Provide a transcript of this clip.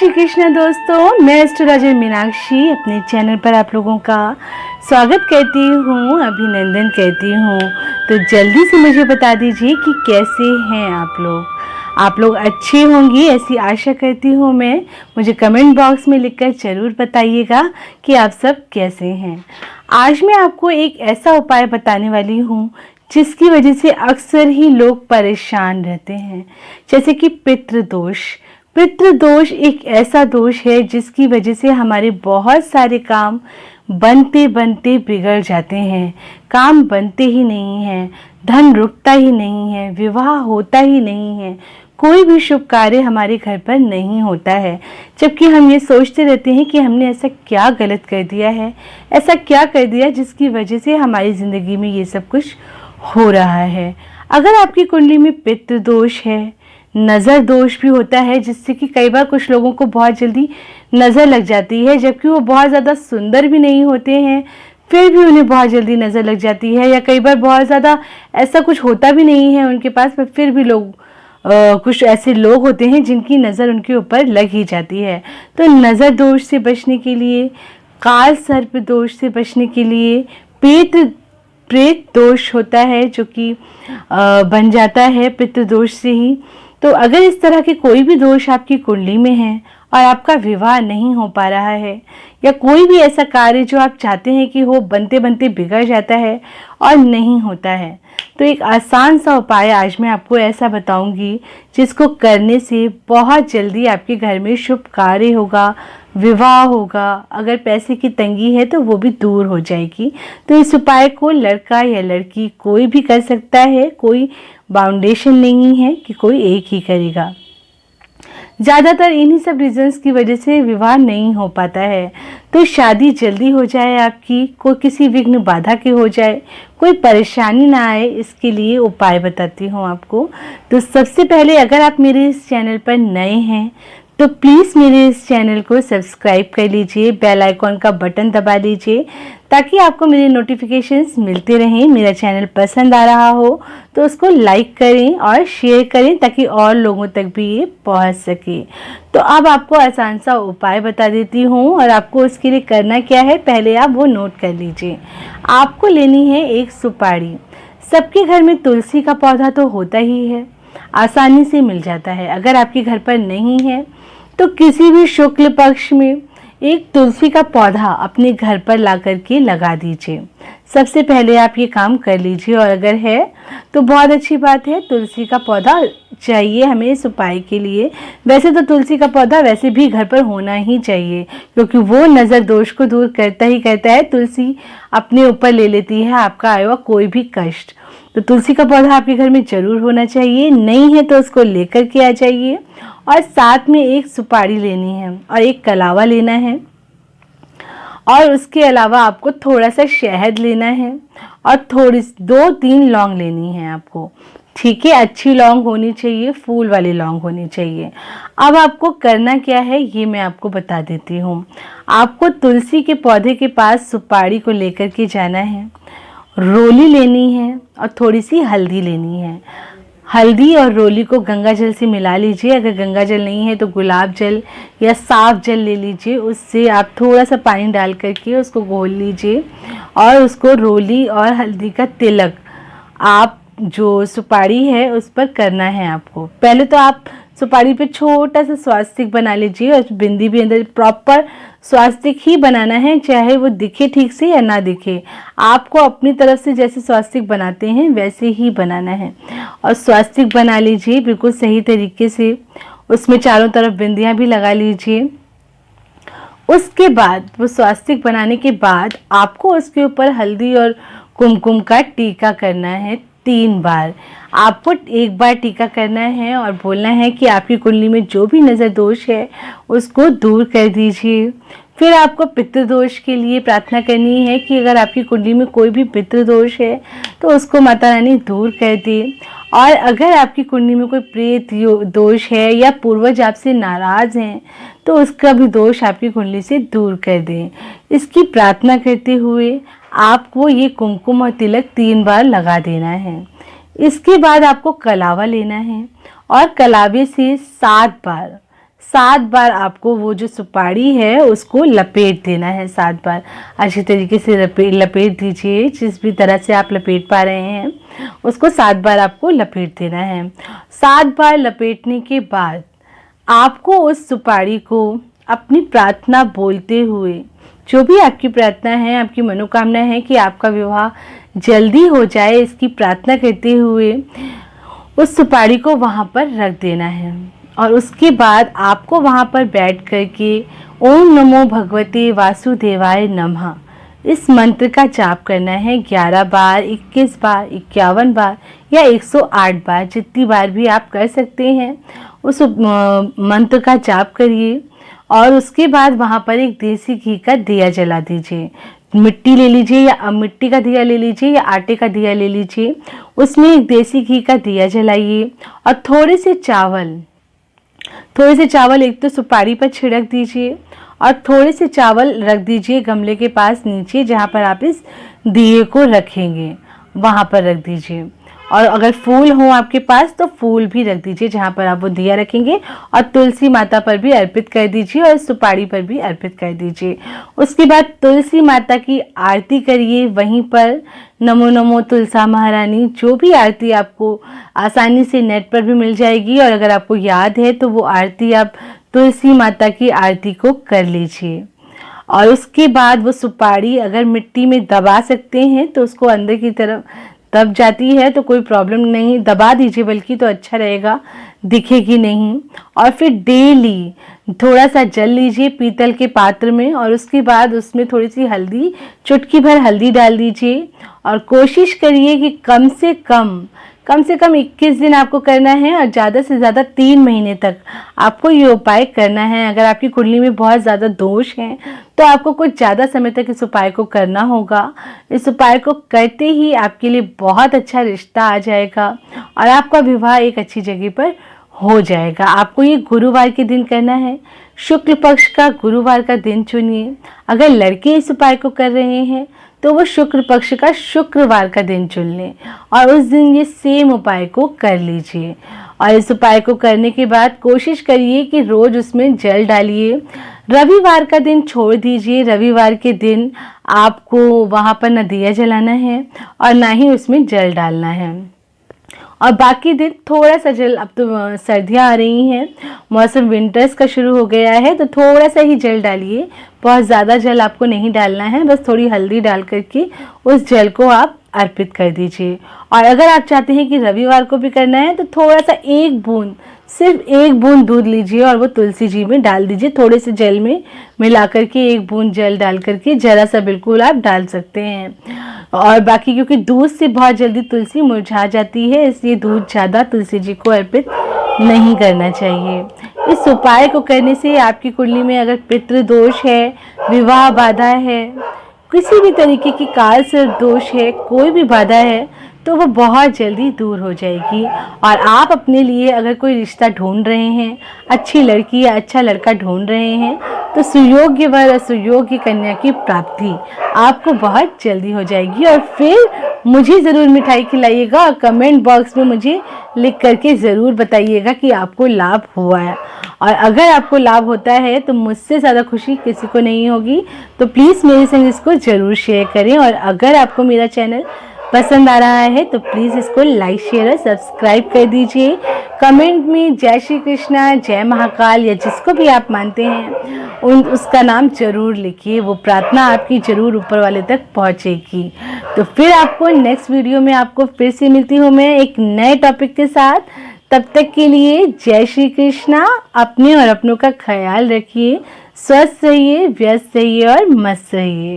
श्री कृष्ण दोस्तों, मैं एस्ट्रोलॉजर मीनाक्षी अपने चैनल पर आप लोगों का स्वागत करती हूँ, अभिनंदन करती हूँ। तो जल्दी से मुझे बता दीजिए कि कैसे हैं आप लोग अच्छे होंगे ऐसी आशा करती हूँ मैं। मुझे कमेंट बॉक्स में लिखकर ज़रूर बताइएगा कि आप सब कैसे हैं। आज मैं आपको एक ऐसा उपाय बताने वाली हूँ जिसकी वजह से अक्सर ही लोग परेशान रहते हैं, जैसे कि पितृदोष। पितृदोष एक ऐसा दोष है जिसकी वजह से हमारे बहुत सारे काम बनते बनते बिगड़ जाते हैं, काम बनते ही नहीं हैं, धन रुकता ही नहीं है, विवाह होता ही नहीं है, कोई भी शुभ कार्य हमारे घर पर नहीं होता है। जबकि हम ये सोचते रहते हैं कि हमने ऐसा क्या गलत कर दिया है, ऐसा क्या कर दिया जिसकी वजह से हमारी ज़िंदगी में ये सब कुछ हो रहा है। अगर आपकी कुंडली में पितृदोष है, नज़र दोष भी होता है, जिससे कि कई बार कुछ लोगों को बहुत जल्दी नज़र लग जाती है, जबकि वो बहुत ज़्यादा सुंदर भी नहीं होते हैं, फिर भी उन्हें बहुत जल्दी नज़र लग जाती है। या कई बार बहुत ज़्यादा ऐसा कुछ होता भी नहीं है उनके पास, पर फिर भी कुछ ऐसे लोग होते हैं जिनकी नज़र उनके ऊपर लग ही जाती है। तो नज़र दोष से बचने के लिए, काल सर्प दोष से बचने के लिए, प्रेत दोष होता है जो कि बन जाता है पितृदोष से ही। तो अगर इस तरह के कोई भी दोष आपकी कुंडली में है और आपका विवाह नहीं हो पा रहा है, या कोई भी ऐसा कार्य जो आप चाहते हैं कि हो बनते बनते बिगड़ जाता है और नहीं होता है, तो एक आसान सा उपाय आज मैं आपको ऐसा बताऊंगी जिसको करने से बहुत जल्दी आपके घर में शुभ कार्य होगा, विवाह होगा। अगर पैसे की तंगी है तो वो भी दूर हो जाएगी। तो इस उपाय को लड़का या लड़की कोई भी कर सकता है, कोई बाउंडेशन नहीं है कि कोई एक ही करेगा। ज़्यादातर इन्हीं सब रीजंस की वजह से विवाह नहीं हो पाता है। तो शादी जल्दी हो जाए आपकी, कोई किसी विघ्न बाधा के हो जाए, कोई परेशानी ना आए, इसके लिए उपाय बताती हूँ आपको। तो सबसे पहले अगर आप मेरे इस चैनल पर नए हैं तो प्लीज़ मेरे इस चैनल को सब्सक्राइब कर लीजिए, बेल आइकॉन का बटन दबा लीजिए ताकि आपको मेरे नोटिफिकेशंस मिलते रहें। मेरा चैनल पसंद आ रहा हो तो उसको लाइक करें और शेयर करें ताकि और लोगों तक भी ये पहुंच सके। तो अब आपको आसान सा उपाय बता देती हूँ और आपको उसके लिए करना क्या है, पहले आप वो नोट कर लीजिए। आपको लेनी है एक सुपारी। सबके घर में तुलसी का पौधा तो होता ही है, आसानी से मिल जाता है। अगर आपके घर पर नहीं है तो किसी भी शुक्ल पक्ष में एक तुलसी का पौधा अपने घर पर ला करके लगा दीजिए। सबसे पहले आप ये काम कर लीजिए, और अगर है तो बहुत अच्छी बात है। तुलसी का पौधा चाहिए हमें इस उपाय के लिए। वैसे तो तुलसी का पौधा वैसे भी घर पर होना ही चाहिए, क्योंकि वो नज़र दोष को दूर करता ही करता है। तुलसी अपने ऊपर ले लेती है आपका आया हुआ कोई भी कष्ट। तो तुलसी का पौधा आपके घर में जरूर होना चाहिए। नहीं है तो उसको लेकर के आ जाइए, और साथ में एक सुपारी लेनी है और एक कलावा लेना है, और उसके अलावा आपको थोड़ा सा शहद लेना है और थोड़ी 2-3 लौंग लेनी है आपको। ठीक है, अच्छी लौंग होनी चाहिए, फूल वाली लौंग होनी चाहिए। अब आपको करना क्या है ये मैं आपको बता देती हूँ। आपको तुलसी के पौधे के पास सुपारी को लेकर के जाना है, रोली लेनी है और थोड़ी सी हल्दी लेनी है। हल्दी और रोली को गंगा जल से मिला लीजिए। अगर गंगा जल नहीं है तो गुलाब जल या साफ जल ले लीजिए, उससे आप थोड़ा सा पानी डाल करके उसको घोल लीजिए, और उसको रोली और हल्दी का तिलक आप जो सुपारी है उस पर करना है आपको। पहले तो आप सुपारी पे छोटा सा स्वास्तिक बना लीजिए, और बिंदी भी अंदर प्रॉपर स्वास्तिक ही बनाना है, चाहे वो दिखे ठीक से या ना दिखे। आपको अपनी तरफ से जैसे स्वास्तिक बनाते हैं वैसे ही बनाना है, और स्वास्तिक बना लीजिए बिल्कुल सही तरीके से। उसमें चारों तरफ बिंदियां भी लगा लीजिए। उसके बाद वो स्वास्तिक बनाने के बाद आपको उसके ऊपर हल्दी और कुमकुम का टीका करना है 3 बार। आपको एक बार टीका करना है और बोलना है कि आपकी कुंडली में जो भी नज़र दोष है उसको दूर कर दीजिए। फिर आपको पितृदोष के लिए प्रार्थना करनी है कि अगर आपकी कुंडली में कोई भी पितृदोष है तो उसको माता रानी दूर कर दे। और अगर आपकी कुंडली में कोई प्रेत दोष है या पूर्वज आपसे नाराज़ हैं तो उसका भी दोष आपकी कुंडली से दूर कर दें। इसकी प्रार्थना करते हुए आपको ये कुमकुम और तिलक 3 बार लगा देना है। इसके बाद आपको कलावा लेना है और कलावे से 7 बार 7 बार आपको वो जो सुपारी है उसको लपेट देना है। 7 बार अच्छी तरीके से लपेट दीजिए। जिस भी तरह से आप लपेट पा रहे हैं उसको 7 बार आपको लपेट देना है। 7 बार लपेटने के बाद आपको उस सुपारी को अपनी प्रार्थना बोलते हुए, जो भी आपकी प्रार्थना है, आपकी मनोकामना है कि आपका विवाह जल्दी हो जाए, इसकी प्रार्थना करते हुए उस सुपारी को वहाँ पर रख देना है। और उसके बाद आपको वहाँ पर बैठ कर के ओम नमो भगवते वासुदेवाय नमः इस मंत्र का जाप करना है 11 बार, 21 बार, 51 बार या 108 बार, जितनी बार भी आप कर सकते हैं उस मंत्र का जाप करिए। और उसके बाद वहाँ पर एक देसी घी का दिया जला दीजिए। मिट्टी ले लीजिए या मिट्टी का दिया ले लीजिए या आटे का दिया ले लीजिए, उसमें एक देसी घी का दिया जलाइए और थोड़े से चावल एक तो सुपारी पर छिड़क दीजिए और थोड़े से चावल रख दीजिए गमले के पास नीचे, जहाँ पर आप इस दिए को रखेंगे वहाँ पर रख दीजिए। और अगर फूल हो आपके पास तो फूल भी रख दीजिए जहाँ पर आप वो दिया रखेंगे, और तुलसी माता पर भी अर्पित कर दीजिए और सुपारी पर भी अर्पित कर दीजिए। उसके बाद तुलसी माता की आरती करिए वहीं पर। नमो नमो तुलसा महारानी, जो भी आरती आपको आसानी से नेट पर भी मिल जाएगी, और अगर आपको याद है तो वो आरती आप तुलसी माता की आरती को कर लीजिए। और उसके बाद वो सुपारी अगर मिट्टी में दबा सकते हैं तो उसको अंदर की तरफ दब जाती है तो कोई प्रॉब्लम नहीं, दबा दीजिए बल्कि, तो अच्छा रहेगा, दिखेगी नहीं। और फिर डेली थोड़ा सा जल लीजिए पीतल के पात्र में, और उसके बाद उसमें थोड़ी सी हल्दी, चुटकी भर हल्दी डाल दीजिए। और कोशिश करिए कि कम से कम 21 दिन आपको करना है, और ज़्यादा से ज़्यादा 3 महीने तक आपको ये उपाय करना है। अगर आपकी कुंडली में बहुत ज़्यादा दोष हैं तो आपको कुछ ज़्यादा समय तक इस उपाय को करना होगा। इस उपाय को करते ही आपके लिए बहुत अच्छा रिश्ता आ जाएगा और आपका विवाह एक अच्छी जगह पर हो जाएगा। आपको ये गुरुवार के दिन करना है, शुक्ल पक्ष का गुरुवार का दिन चुनिए। अगर लड़के इस उपाय को कर रहे हैं तो वो शुक्र पक्ष का शुक्रवार का दिन चुन लें और उस दिन ये सेम उपाय को कर लीजिए। और इस उपाय को करने के बाद कोशिश करिए कि रोज उसमें जल डालिए। रविवार का दिन छोड़ दीजिए। रविवार के दिन आपको वहाँ पर न दिया जलाना है और ना ही उसमें जल डालना है। और बाकी दिन थोड़ा सा जल, अब तो सर्दियाँ आ रही हैं, मौसम विंटर्स का शुरू हो गया है, तो थोड़ा सा ही जल डालिए। बहुत ज़्यादा जल आपको नहीं डालना है, बस थोड़ी हल्दी डाल करके उस जल को आप अर्पित कर दीजिए। और अगर आप चाहते हैं कि रविवार को भी करना है तो थोड़ा सा सिर्फ एक बूंद दूध लीजिए और वो तुलसी जी में डाल दीजिए। थोड़े से जल में मिला करके एक बूंद जल डाल करके जरा सा बिल्कुल आप डाल सकते हैं। और बाकी क्योंकि दूध से बहुत जल्दी तुलसी मुरझा जाती है, इसलिए दूध ज़्यादा तुलसी जी को अर्पित नहीं करना चाहिए। इस उपाय को करने से आपकी कुंडली में अगर पितृ दोष है, विवाह बाधा है, किसी भी तरीके की काल सर्प दोष है, कोई भी बाधा है, तो वो बहुत जल्दी दूर हो जाएगी। और आप अपने लिए अगर कोई रिश्ता ढूंढ रहे हैं, अच्छी लड़की या अच्छा लड़का ढूंढ रहे हैं, तो सुयोग्य वर और सुयोग्य कन्या की प्राप्ति आपको बहुत जल्दी हो जाएगी। और फिर मुझे ज़रूर मिठाई खिलाइएगा और कमेंट बॉक्स में मुझे लिख करके ज़रूर बताइएगा कि आपको लाभ हुआ है। और अगर आपको लाभ होता है तो मुझसे ज़्यादा खुशी किसी को नहीं होगी। तो प्लीज़ मेरे संग इसको ज़रूर शेयर करें। और अगर आपको मेरा चैनल पसंद आ रहा है तो प्लीज़ इसको लाइक, शेयर और सब्सक्राइब कर दीजिए। कमेंट में जय श्री कृष्णा, जय महाकाल या जिसको भी आप मानते हैं उसका नाम जरूर लिखिए। वो प्रार्थना आपकी जरूर ऊपर वाले तक पहुंचेगी। तो फिर आपको नेक्स्ट वीडियो में आपको फिर से मिलती हूँ मैं एक नए टॉपिक के साथ। तब तक के लिए जय श्री कृष्णा। अपने और अपनों का ख्याल रखिए, स्वस्थ रहिए, व्यस्त रहिए और मस्त रहिए।